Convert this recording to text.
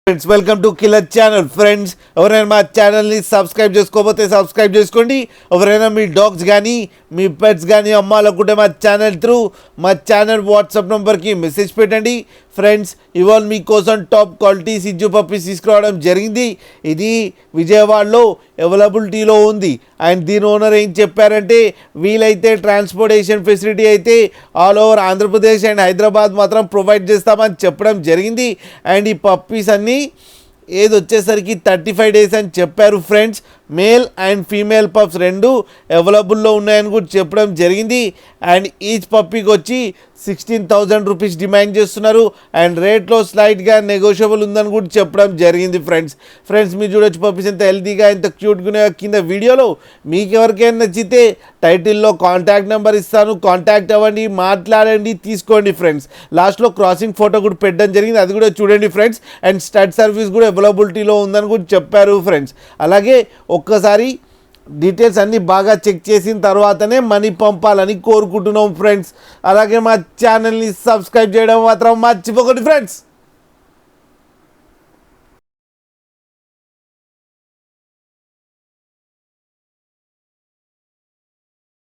Friends welcome to killer channel. Friends ఎవరైనా మా ఛానల్ని సబ్స్క్రైబ్ చేసుకోకపోతే సబ్స్క్రైబ్ చేసుకోండి. ఎవరైనా మీ డాగ్స్ కానీ మీ పెట్స్ కానీ అమ్మాలనుకుంటే మా ఛానల్ త్రూ మా ఛానల్ వాట్సాప్ నెంబర్కి మెసేజ్ పెట్టండి. ఫ్రెండ్స్ ఇవాళ మీకోసం టాప్ క్వాలిటీ సిజ్జు పప్పీస్ తీసుకురావడం జరిగింది. ఇది విజయవాడలో అవైలబిలిటీలో ఉంది. అండ్ దీని ఓనర్ ఏం చెప్పారంటే వీలైతే ట్రాన్స్పోర్టేషన్ ఫెసిలిటీ అయితే all over Andhra Pradesh and Hyderabad మాత్రం ప్రొవైడ్ చేస్తామని చెప్పడం జరిగింది. అండ్ ఈ పప్పీస్ అన్నీ ఏది వచ్చేసరికి 35 days అని చెప్పారు. Friends male and female pups రెండు అవైలబుల్లో ఉన్నాయని కూడా చెప్పడం జరిగింది. అండ్ ఈచ్ పప్పీకి వచ్చి 16,000 రూపీస్ డిమాండ్ చేస్తున్నారు. అండ్ రేట్లో స్లైట్గా నెగోషియబుల్ ఉందని కూడా చెప్పడం జరిగింది. ఫ్రెండ్స్ మీరు చూడొచ్చు పప్పీస్ ఎంత హెల్తీగా ఎంత క్యూట్గా కింద వీడియోలో. మీకు ఎవరికైనా నచ్చితే టైటిల్లో కాంటాక్ట్ నెంబర్ ఇస్తాను, కాంటాక్ట్ అవ్వండి, మాట్లాడండి, తీసుకోండి. ఫ్రెండ్స్ లాస్ట్లో క్రాసింగ్ ఫోటో కూడా పెట్టడం జరిగింది, అది కూడా చూడండి ఫ్రెండ్స్. అండ్ స్టడ్ సర్వీస్ కూడా అవైలబిలిటీలో ఉందని కూడా చెప్పారు. ఫ్రెండ్స్ అలాగే ఒక్కసారి డీటెయిల్స్ అన్నీ బాగా చెక్ చేసిన తర్వాతనే మనీ పంపాలని కోరుకుంటున్నాం. ఫ్రెండ్స్ అలాగే మా ఛానల్ని సబ్స్క్రైబ్ చేయడం మాత్రం మర్చిపోకండి ఫ్రెండ్స్.